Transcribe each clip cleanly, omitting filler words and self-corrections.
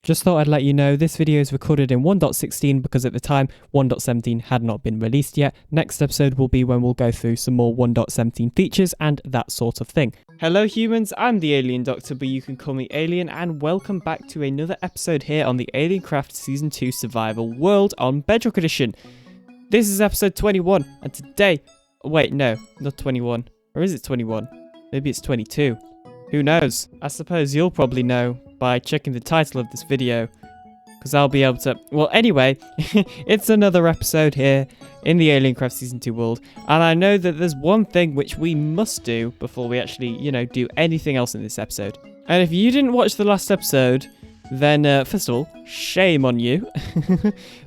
Just thought I'd let you know this video is recorded in 1.16 because at the time 1.17 had not been released yet. Next episode will be when we'll go through some more 1.17 features and that sort of thing. Hello humans, I'm the AlienDoctor, but you can call me Alien, and welcome back to another episode here on the AlienCraft Season 2 Survival World on Bedrock Edition. This is episode 21, and today... Wait, no, not 21. Or is it 21? Maybe it's 22. Who knows? I suppose you'll probably know by checking the title of this video, because I'll be able to... Well, anyway, it's another episode here in the AlienCraft Season 2 world, and I know that there's one thing which we must do before we actually, do anything else in this episode. And if you didn't watch the last episode, then first of all, shame on you.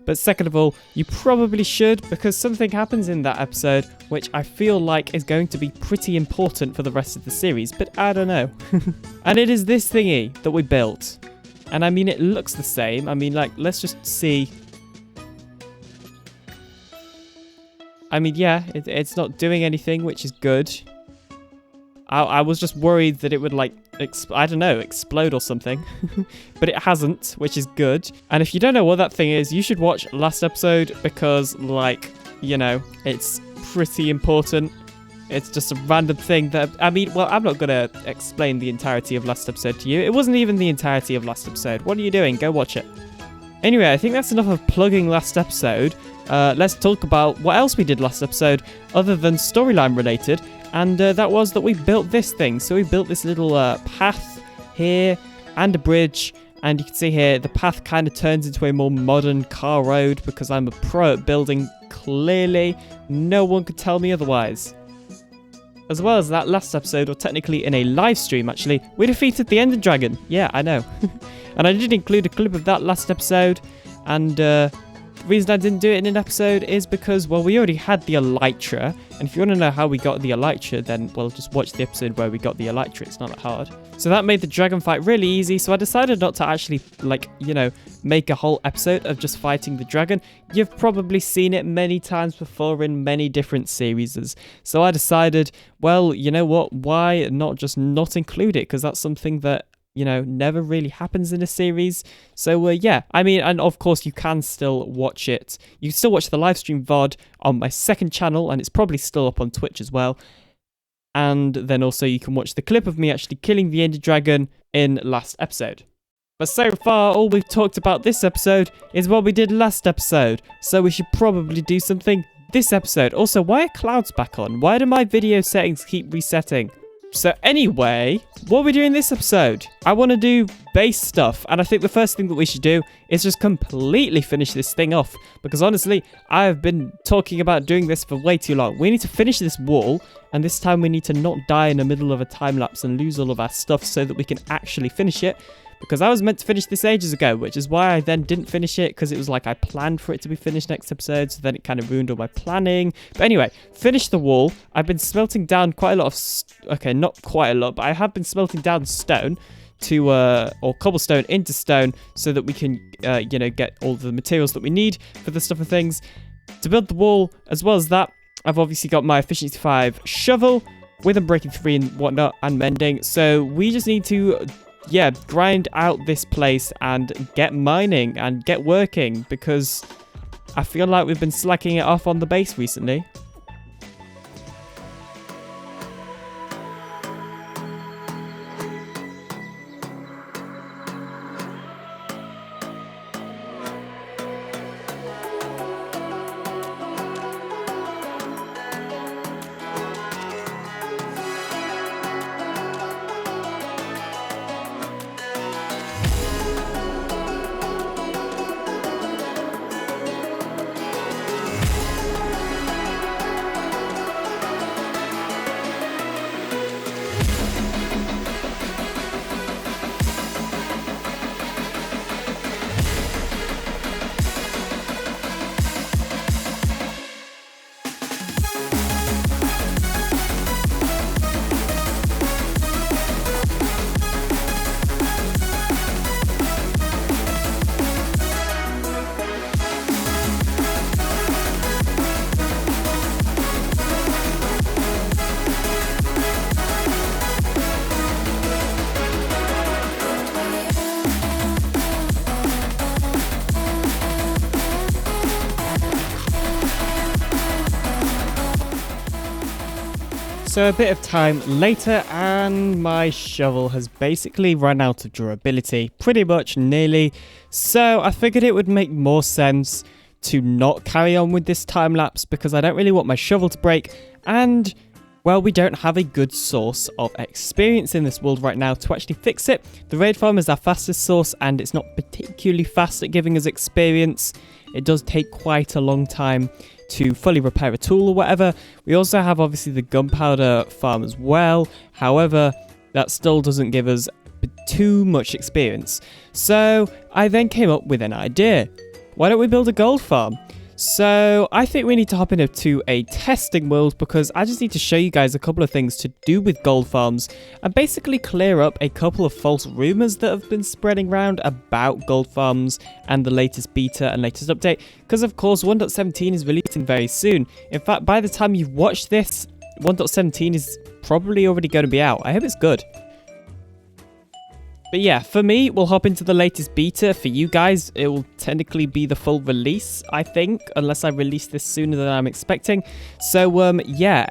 But second of all, you probably should, because something happens in that episode which I feel like is going to be pretty important for the rest of the series, but I don't know. And it is this thingy that we built. And I mean, it looks the same. I mean, like, let's just see. I mean, yeah, it's not doing anything, which is good. I was just worried that it would, like, I don't know, explode or something. But it hasn't, which is good. And if you don't know what that thing is, you should watch last episode because, like, it's pretty important. It's just a random thing that, I mean, well, I'm not going to explain the entirety of last episode to you. It wasn't even the entirety of last episode. What are you doing? Go watch it. Anyway, I think that's enough of plugging last episode. Let's talk about what else we did last episode other than storyline related. And that was that we built this thing. So we built this little path here and a bridge. And you can see here, the path kind of turns into a more modern car road because I'm a pro at building. Clearly, no one could tell me otherwise. As well as that, last episode, or technically in a live stream actually, we defeated the Ender Dragon. Yeah, I know. And I did include a clip of that last episode. And the reason I didn't do it in an episode is because, well, we already had the Elytra. And if you want to know how we got the Elytra, then, well, just watch the episode where we got the Elytra. It's not that hard. So that made the dragon fight really easy. So I decided not to actually, make a whole episode of just fighting the dragon. You've probably seen it many times before in many different series. So I decided, well, you know what? Why not just not include it? Because that's something that, never really happens in a series. So, yeah, I mean, and of course, you can still watch it. You can still watch the live stream VOD on my second channel, and it's probably still up on Twitch as well. And then also you can watch the clip of me actually killing the Ender Dragon in last episode. But so far, all we've talked about this episode is what we did last episode. So we should probably do something this episode. Also, why are clouds back on? Why do my video settings keep resetting? So anyway, what are we doing this episode? I want to do base stuff, and I think the first thing that we should do is just completely finish this thing off, because honestly, I have been talking about doing this for way too long. We need to finish this wall, and this time we need to not die in the middle of a time lapse and lose all of our stuff so that we can actually finish it. Because I was meant to finish this ages ago, which is why I then didn't finish it, because it was like I planned for it to be finished next episode, so then it kind of ruined all my planning. But anyway, finish the wall. I've been smelting down quite a lot of... okay, not quite a lot, but I have been smelting down stone to... or cobblestone into stone so that we can, get all the materials that we need for the stuff and things. To build the wall, as well as that, I've obviously got my Efficiency 5 shovel with Unbreaking 3 and whatnot, and mending. So we just need to... grind out this place and get mining and get working, because I feel like we've been slacking it off on the base recently. So a bit of time later and my shovel has basically run out of durability, pretty much nearly. So I figured it would make more sense to not carry on with this time lapse because I don't really want my shovel to break, and well, we don't have a good source of experience in this world right now to actually fix it. The raid farm is our fastest source and it's not particularly fast at giving us experience. It does take quite a long time to fully repair a tool or whatever. We also have obviously the gunpowder farm as well. However, that still doesn't give us too much experience. So I then came up with an idea. Why don't we build a gold farm? So I think we need to hop into a testing world because I just need to show you guys a couple of things to do with gold farms and basically clear up a couple of false rumors that have been spreading around about gold farms and the latest beta and latest update, because of course 1.17 is releasing very soon. In fact, by the time you've watched this, 1.17 is probably already going to be out. I hope it's good. But yeah, for me, we'll hop into the latest beta. For you guys, it will technically be the full release, I think, unless I release this sooner than I'm expecting. So, yeah.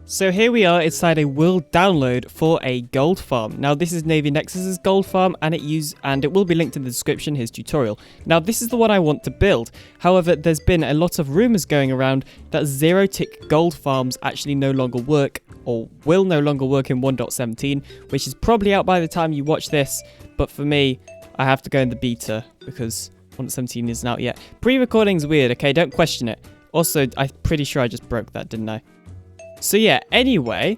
So here we are inside a world download for a gold farm. Now this is Navy Nexus's gold farm and it will be linked in the description, his tutorial. Now this is the one I want to build. However, there's been a lot of rumors going around that zero tick gold farms actually no longer work or will no longer work in 1.17, which is probably out by the time you watch this. But for me, I have to go in the beta because 1.17 isn't out yet. Pre-recording's weird, okay? Don't question it. Also, I'm pretty sure I just broke that, didn't I? So yeah, anyway,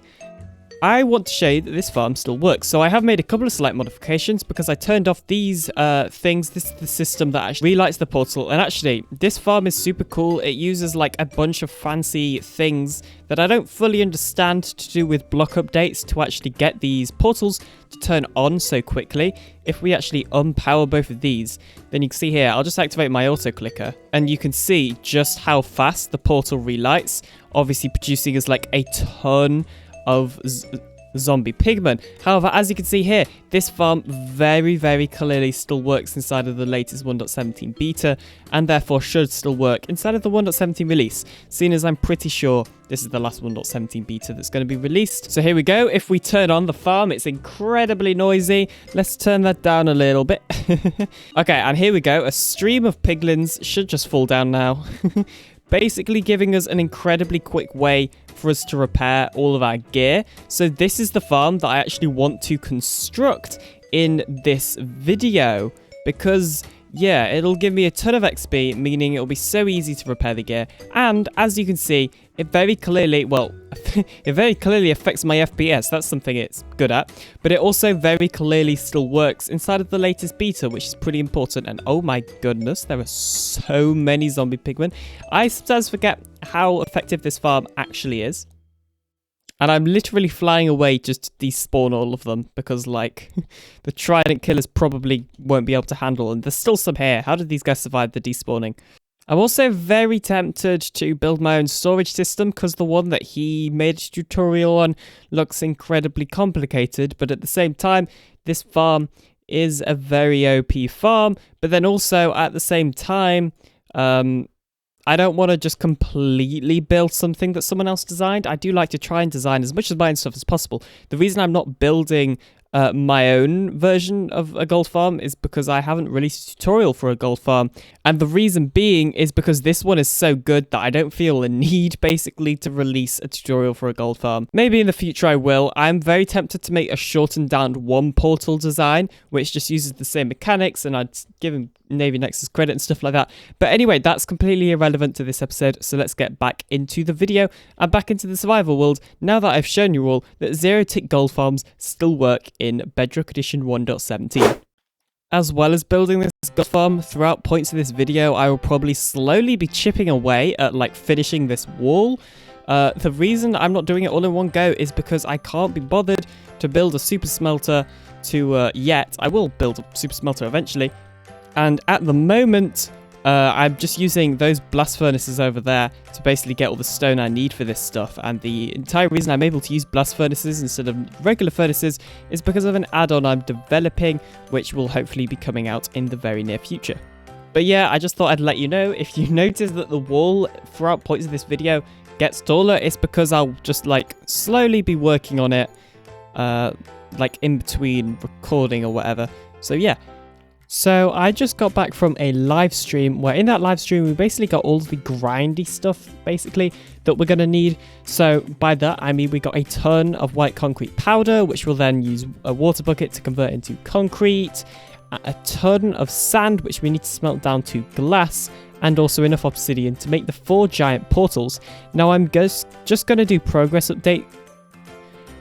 I want to show you that this farm still works. So I have made a couple of slight modifications because I turned off these things. This is the system that actually relights the portal. And actually, this farm is super cool. It uses like a bunch of fancy things that I don't fully understand to do with block updates to actually get these portals to turn on so quickly. If we actually unpower both of these, then you can see here, I'll just activate my auto clicker and you can see just how fast the portal relights, obviously producing us like a ton of zombie pigmen. However, as you can see here, this farm very clearly still works inside of the latest 1.17 beta and therefore should still work inside of the 1.17 release, seeing as I'm pretty sure this is the last 1.17 beta that's going to be released. So here we go. If we turn on the farm, it's incredibly noisy. Let's turn that down a little bit. Okay, and here we go. A stream of piglins should just fall down now. Basically giving us an incredibly quick way for us to repair all of our gear. So this is the farm that I actually want to construct in this video because, yeah, it'll give me a ton of XP, meaning it'll be so easy to repair the gear. And as you can see, it very clearly, well, it very clearly affects my FPS. That's something it's good at. But it also very clearly still works inside of the latest beta, which is pretty important. And oh my goodness, there are so many zombie pigmen. I sometimes forget how effective this farm actually is. And I'm literally flying away just to despawn all of them because, like, the trident killers probably won't be able to handle them. There's still some here. How did these guys survive the despawning? I'm also very tempted to build my own storage system because the one that he made a tutorial on looks incredibly complicated. But at the same time, this farm is a very OP farm. But then also, at the same time, I don't want to just completely build something that someone else designed. I do like to try and design as much of my own stuff as possible. The reason I'm not building my own version of a gold farm is because I haven't released a tutorial for a gold farm. And the reason being is because this one is so good that I don't feel a need basically to release a tutorial for a gold farm. Maybe in the future I will. I'm very tempted to make a shortened down one portal design, which just uses the same mechanics, and I'd give him Navy Nexus credit and stuff like that. But anyway, that's completely irrelevant to this episode, so let's get back into the video and back into the survival world now that I've shown you all that zero tick gold farms still work in Bedrock Edition 1.17. As well as building this gold farm, throughout points of this video, I will probably slowly be chipping away at like finishing this wall. The reason I'm not doing it all in one go is because I can't be bothered to build a super smelter yet. I will build a super smelter eventually. And at the moment, I'm just using those blast furnaces over there to basically get all the stone I need for this stuff. And the entire reason I'm able to use blast furnaces instead of regular furnaces is because of an add-on I'm developing, which will hopefully be coming out in the very near future. But yeah, I just thought I'd let you know, if you notice that the wall throughout points of this video gets taller, it's because I'll just like slowly be working on it, like in between recording or whatever. So yeah. So I just got back from a live stream where in that live stream we basically got all the grindy stuff basically that we're going to need. So by that I mean we got a ton of white concrete powder, which we'll then use a water bucket to convert into concrete, a ton of sand which we need to smelt down to glass, and also enough obsidian to make the 4 giant portals. Now I'm just going to do progress update.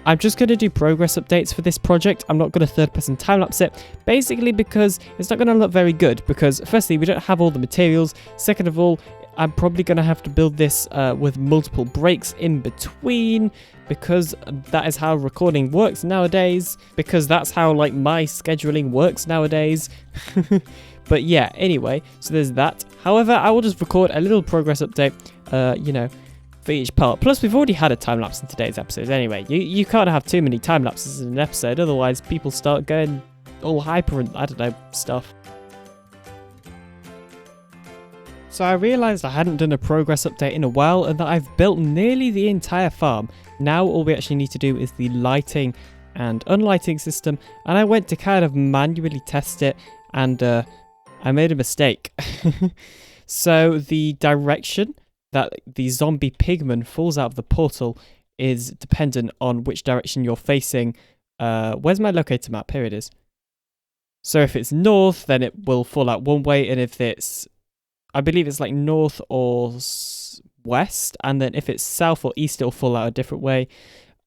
I'm just going to do progress updates for this project. I'm not going to third-person time-lapse it, basically because it's not going to look very good, because firstly, we don't have all the materials. Second of all, I'm probably going to have to build this with multiple breaks in between, because that is how recording works nowadays, because that's how like my scheduling works nowadays. But yeah, anyway, so there's that. However, I will just record a little progress update, you know, for each part. Plus, we've already had a time lapse in today's episode anyway. You can't have too many time lapses in an episode, otherwise people start going all hyper and I don't know, stuff. So I realised I hadn't done a progress update in a while and that I've built nearly the entire farm. Now all we actually need to do is the lighting and unlighting system, and I went to kind of manually test it and I made a mistake. So the direction that the zombie pigman falls out of the portal is dependent on which direction you're facing. Where's my locator map? Here it is. So if it's north, then it will fall out one way, and if it's, I believe it's like north or west, and then if it's south or east, it'll fall out a different way.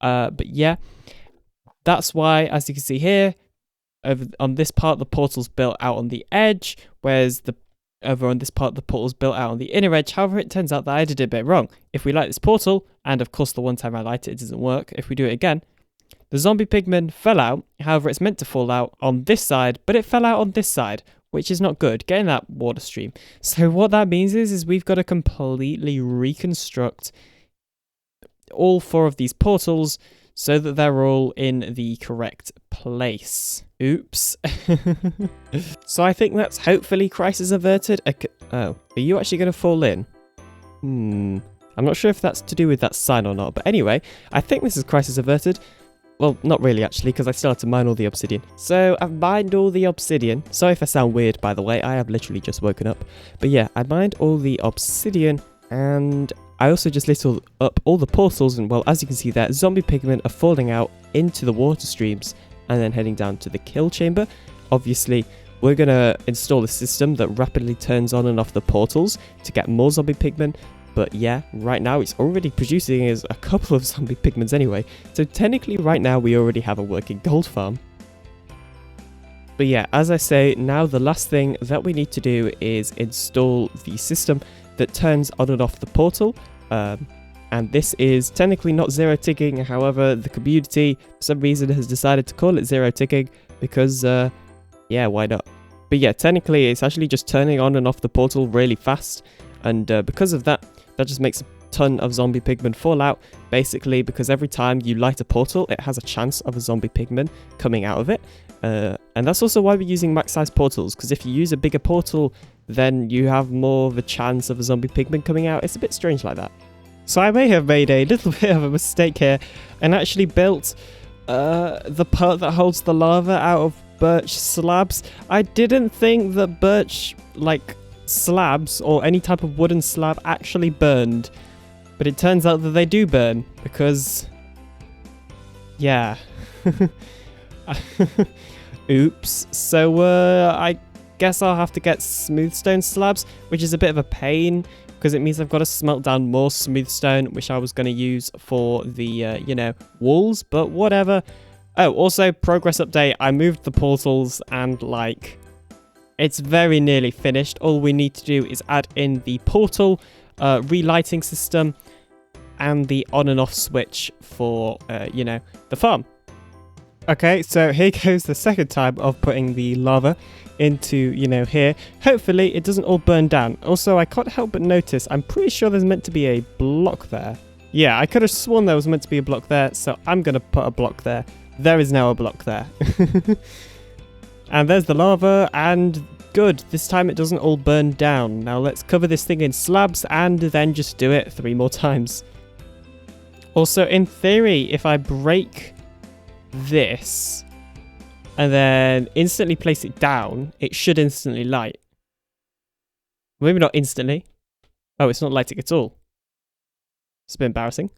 But yeah, that's why, as you can see here, over on this part, the portal's built out on the edge, whereas over on this part, the portal's built out on the inner edge. However, it turns out that I did it a bit wrong. If we light this portal, and of course the one time I light it, it doesn't work. If we do it again, the zombie pigman fell out. However, it's meant to fall out on this side, but it fell out on this side, which is not good, getting that water stream. So what that means is we've got to completely reconstruct all 4 of these portals so that they're all in the correct place. Oops. So I think that's hopefully crisis averted. Oh, are you actually going to fall in? I'm not sure if that's to do with that sign or not, but anyway, I think this is crisis averted. Well, not really actually, because I still have to mine all the obsidian. So I've mined all the obsidian. Sorry if I sound weird, by the way, I have literally just woken up. But yeah, I mined all the obsidian, and I also just lit up all the portals, and well, as you can see there, zombie pigmen are falling out into the water streams and then heading down to the kill chamber. Obviously, we're going to install a system that rapidly turns on and off the portals to get more zombie pigmen. But yeah, right now it's already producing as a couple of zombie pigments anyway. So technically right now we already have a working gold farm. But yeah, as I say, now the last thing that we need to do is install the system that turns on and off the portal. And this is technically not zero ticking. However, the community for some reason has decided to call it zero ticking because, yeah, why not? But yeah, technically it's actually just turning on and off the portal really fast. And because of that, that just makes a ton of zombie pigmen fall out, basically because every time you light a portal, it has a chance of a zombie pigman coming out of it. And that's also why we're using max size portals, because if you use a bigger portal, then you have more of a chance of a zombie pigman coming out. It's a bit strange like that. So I may have made a little bit of a mistake here and actually built the part that holds the lava out of birch slabs. I didn't think that birch, like, slabs or any type of wooden slab actually burned, but it turns out that they do burn because, yeah. Oops. So I guess I'll have to get smooth stone slabs, which is a bit of a pain because it means I've got to smelt down more smooth stone, which I was going to use for the you know, walls, but whatever. Oh, also progress update, I moved the portals and like it's very nearly finished. All we need to do is add in the portal relighting system and the on and off switch for, you know, the farm. Okay, so here goes the second time of putting the lava into, you know, here. Hopefully it doesn't all burn down. Also, I can't help but notice, I'm pretty sure there's meant to be a block there. Yeah, I could have sworn there was meant to be a block there, so I'm going to put a block there. There is now a block there. And there's the lava, and good, this time it doesn't all burn down. Now let's cover this thing in slabs and then just do it 3 more times. Also, in theory, if I break this and then instantly place it down, it should instantly light. Maybe not instantly. Oh, it's not lighting at all. It's a bit embarrassing.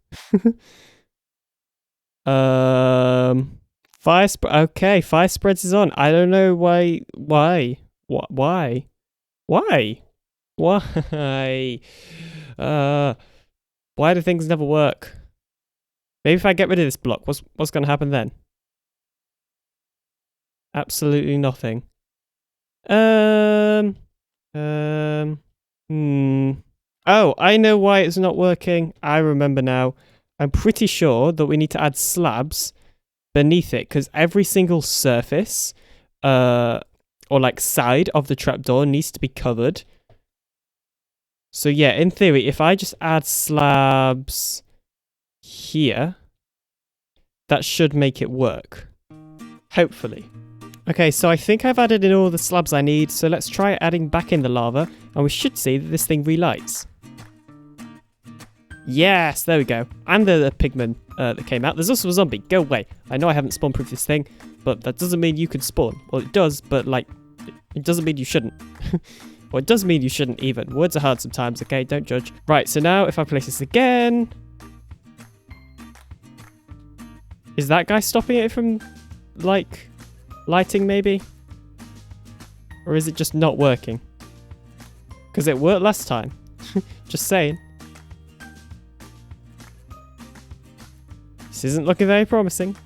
Okay, fire spreads is on. I don't know why. Why? What? Why? Why? Why? Why do things never work? Maybe if I get rid of this block, what's going to happen then? Absolutely nothing. Oh, I know why it's not working. I remember now. I'm pretty sure that we need to add slabs beneath it because every single surface, or like side of the trapdoor needs to be covered. So yeah, in theory, if I just add slabs here, that should make it work. Hopefully. Okay, so I think I've added in all the slabs I need, so let's try adding back in the lava, and we should see that this thing relights. Yes, there we go. And the pigman that came out. There's also a zombie. Go away. I know I haven't spawn-proofed this thing, but that doesn't mean you could spawn. Well, it does, but like, it doesn't mean you shouldn't. Well, it does mean you shouldn't even. Words are hard sometimes, okay? Don't judge. Right, so now if I place this again... Is that guy stopping it from, like, lighting maybe? Or is it just not working? Because it worked last time. Just saying. This isn't looking very promising.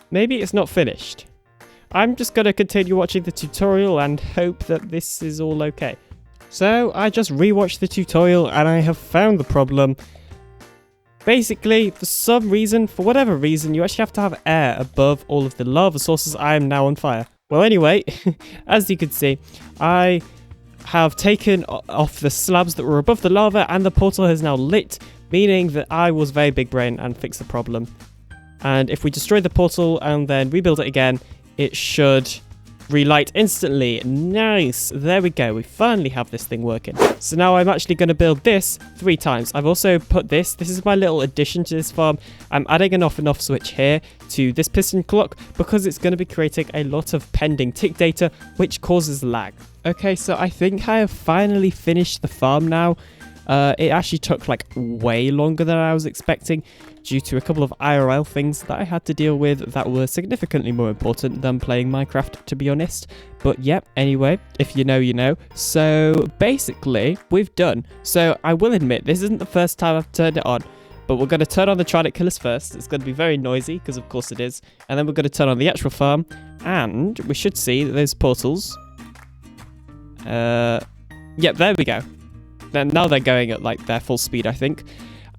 Maybe it's not finished. I'm just going to continue watching the tutorial and hope that this is all okay. So, I just rewatched the tutorial and I have found the problem. Basically, for some reason, for whatever reason, you actually have to have air above all of the lava sources. I am now on fire. Well, anyway, as you can see, I have taken off the slabs that were above the lava and the portal has now lit, meaning that I was very big brain and fixed the problem. And if we destroy the portal and then rebuild it again, it should relight instantly. Nice. There we go. We finally have this thing working. So now I'm actually going to build this 3 times. I've also put this is my little addition to this farm. I'm adding an off and off switch here to this piston clock because it's going to be creating a lot of pending tick data, which causes lag. Okay, so I think I have finally finished the farm now. It actually took like way longer than I was expecting due to a couple of IRL things that I had to deal with that were significantly more important than playing Minecraft, to be honest. But yep, anyway, if you know, you know. So basically, we've done. So I will admit, this isn't the first time I've turned it on, but we're going to turn on the Trident Killers first. It's going to be very noisy, because of course it is. And then we're going to turn on the actual farm, and we should see that those portals... Yep, there we go. Now they're going at like their full speed, I think.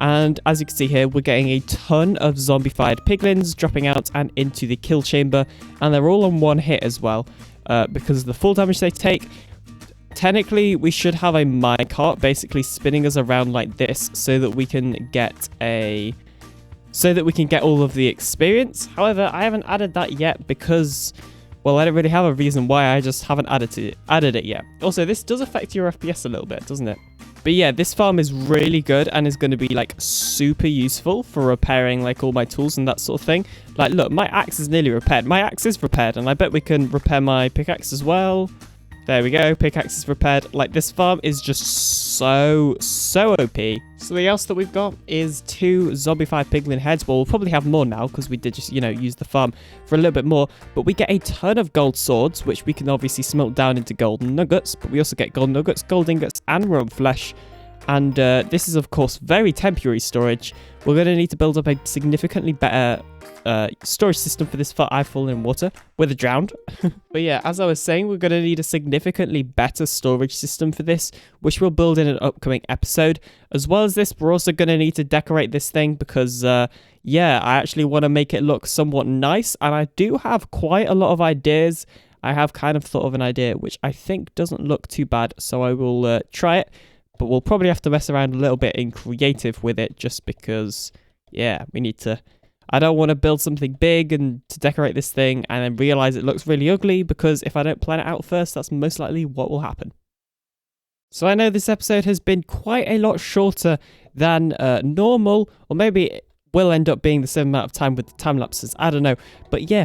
And as you can see here, we're getting a ton of zombified piglins dropping out and into the kill chamber. And they're all on one hit as well, because of the full damage they take. Technically, we should have a minecart basically spinning us around like this so that we can get all of the experience. However, I haven't added that yet because... well, I don't really have a reason why, I just haven't added it yet. Also, this does affect your FPS a little bit, doesn't it? But yeah, this farm is really good and is going to be like super useful for repairing like all my tools and that sort of thing. Like, look, my axe is nearly repaired. My axe is repaired, and I bet we can repair my pickaxe as well. There we go, pickaxe is repaired. Like, this farm is just so OP. Something else that we've got is 2 zombified piglin heads. Well, we'll probably have more now because we did just, you know, use the farm for a little bit more. But we get a ton of gold swords, which we can obviously smelt down into gold nuggets. But we also get gold nuggets, gold ingots, and roam flesh. And this is, of course, very temporary storage. We're going to need to build up a significantly better storage system for this. I've fallen in water with a drowned. But yeah, as I was saying, we're going to need a significantly better storage system for this, which we'll build in an upcoming episode. As well as this, we're also going to need to decorate this thing because, yeah, I actually want to make it look somewhat nice. And I do have quite a lot of ideas. I have kind of thought of an idea which I think doesn't look too bad, so I will try it. But we'll probably have to mess around a little bit in creative with it just because, yeah, we need to... I don't want to build something big and to decorate this thing and then realize it looks really ugly, because if I don't plan it out first, that's most likely what will happen. So I know this episode has been quite a lot shorter than normal, or maybe it will end up being the same amount of time with the time lapses. I don't know. But yeah,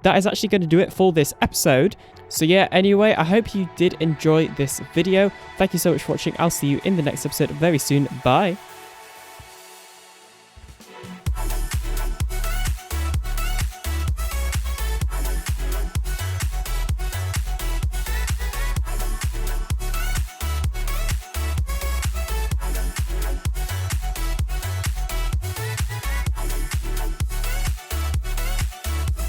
that is actually going to do it for this episode. So yeah, anyway, I hope you did enjoy this video. Thank you so much for watching. I'll see you in the next episode very soon. Bye.